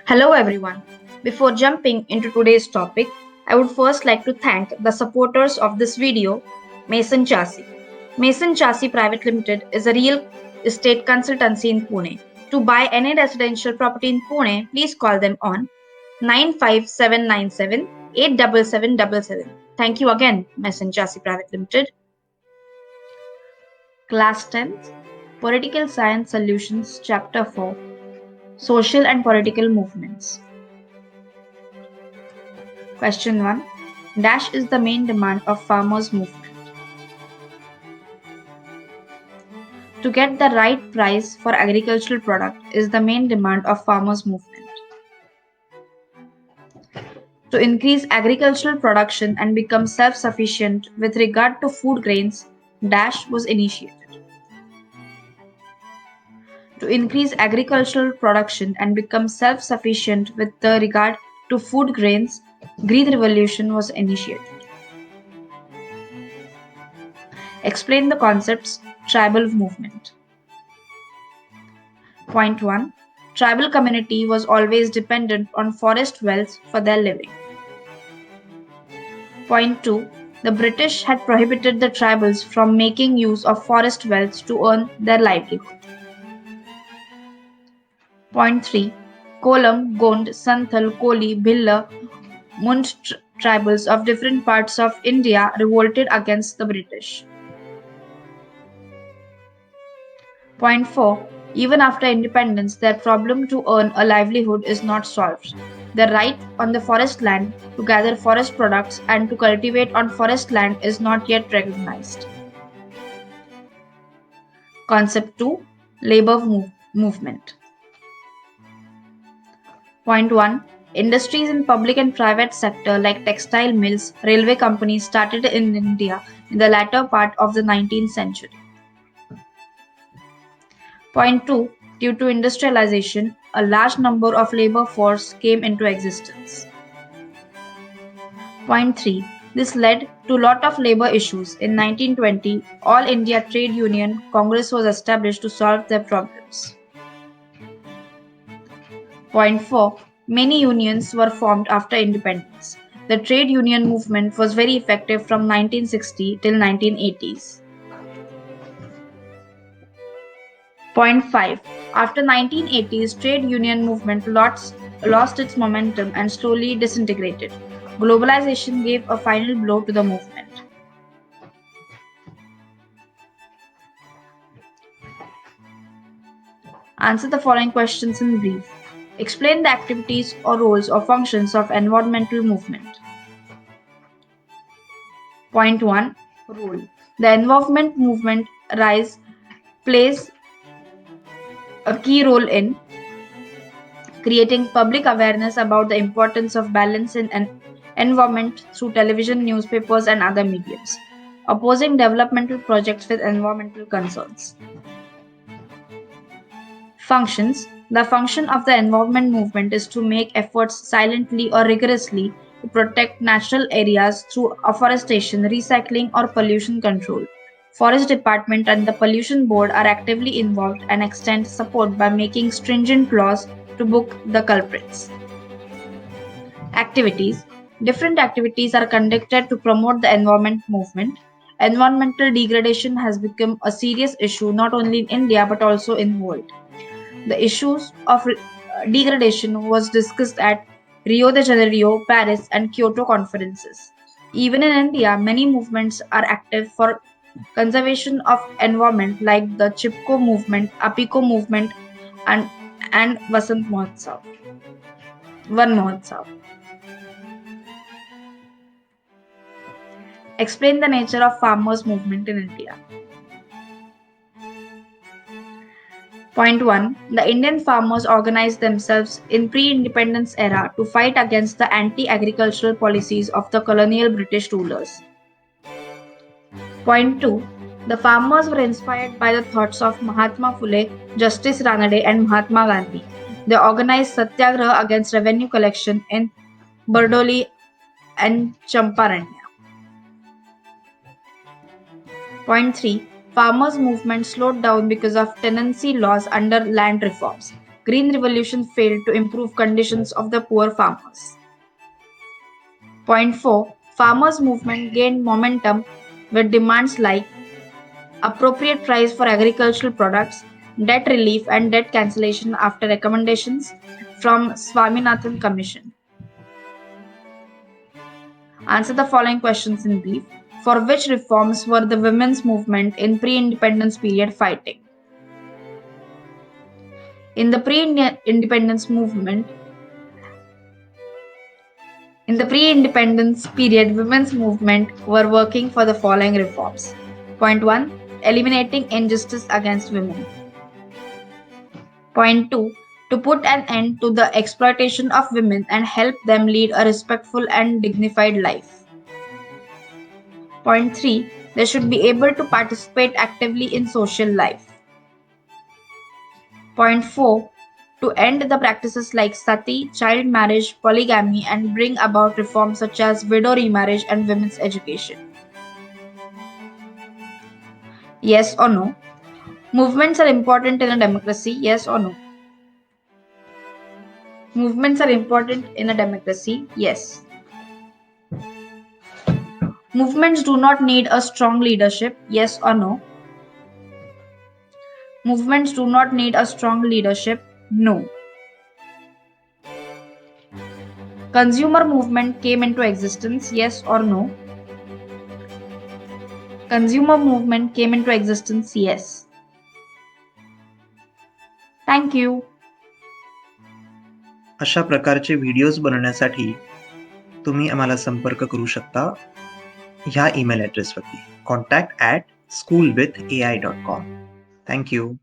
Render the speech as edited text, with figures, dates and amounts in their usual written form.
Hello everyone. Before jumping into today's topic, I would first like to thank the supporters of this video, Mason Chassis. Mason Chassis Private Limited is a real estate consultancy in Pune. To buy any residential property in Pune, please call them on 95797 87777. Thank you again, Mason Chassis Private Limited. Class 10th, Political Science Solutions, Chapter 4, Social and Political Movements. Question 1. Dash is the main demand of farmers' movement. To get the right price for agricultural product is the main demand of farmers' movement. To increase agricultural production and become self-sufficient with regard to food grains, Dash was initiated. To increase agricultural production and become self-sufficient with regard to food grains, Green Revolution was initiated. Explain the concepts tribal movement. Point 1. Tribal community was always dependent on forest wealth for their living. Point 2. The British had prohibited the tribals from making use of forest wealth to earn their livelihood. Point 3. Kolam, Gond, Santhal, Koli, Bhilla, Mund tribals of different parts of India revolted against the British. Point 4. Even after independence, their problem to earn a livelihood is not solved. Their right on the forest land to gather forest products and to cultivate on forest land is not yet recognized. Concept 2. Labor movement. Point 1. Industries in public and private sector like textile mills, railway companies started in India in the latter part of the 19th century. Point 2. Due to industrialization, a large number of labor force came into existence. Point 3. This led to lot of labor issues. In 1920, All India Trade Union Congress was established to solve their problems. Point 4. Many unions were formed after independence. The trade union movement was very effective from 1960 till 1980s. Point 5. After 1980s, trade union movement lost its momentum and slowly disintegrated. Globalization gave a final blow to the movement. Answer the following questions in brief. Explain the activities or roles or functions of environmental movement. Point 1. Role. The environment movement plays a key role in creating public awareness about the importance of balance in an environment through television, newspapers, and other mediums, opposing developmental projects with environmental concerns. Functions. The function of the environment movement is to make efforts silently or rigorously to protect natural areas through afforestation, recycling, or pollution control. Forest Department and the Pollution Board are actively involved and extend support by making stringent laws to book the culprits. Activities. Different activities are conducted to promote the environment movement. Environmental degradation has become a serious issue not only in India but also in the world. The issues of degradation was discussed at Rio de Janeiro, Paris, and Kyoto conferences. Even in India, many movements are active for conservation of environment like the Chipko movement, Apiko movement, and Vasant Mahotsav. Van Mahotsav. Explain the nature of farmers' movement in India. Point 1. The Indian farmers organized themselves in pre-independence era to fight against the anti-agricultural policies of the colonial British rulers. Point 2. The farmers were inspired by the thoughts of Mahatma Phule, Justice Ranade, and Mahatma Gandhi. They organized satyagraha against revenue collection in Bardoli and Champaranya. Point 3. Farmers' movement slowed down because of tenancy laws under land reforms. Green Revolution failed to improve conditions of the poor farmers. Point 4. Farmers' movement gained momentum with demands like appropriate price for agricultural products, debt relief and debt cancellation after recommendations from Swaminathan Commission. Answer the following questions in brief. For which reforms were the women's movement in pre-independence period fighting? In the pre-independence period, women's movement were working for the following reforms. Point 1. Eliminating injustice against women. Point 2. To put an end to the exploitation of women and help them lead a respectful and dignified life. Point 3. They should be able to participate actively in social life. Point 4. To end the practices like sati, child marriage, polygamy, and bring about reforms such as widow remarriage and women's education. Yes or no? Movements are important in a democracy, yes or no? Movements are important in a democracy, yes. Movements do not need a strong leadership, yes or no? Movements do not need a strong leadership, no. Consumer movement came into existence, yes or no? Consumer movement came into existence, yes. Thank you. अशा प्रकारचे videos बनवण्यासाठी तुम्ही आम्हाला संपर्क करू शकता ह्या email ॲड्रेसवरती contact@schoolwithai.com. Thank you.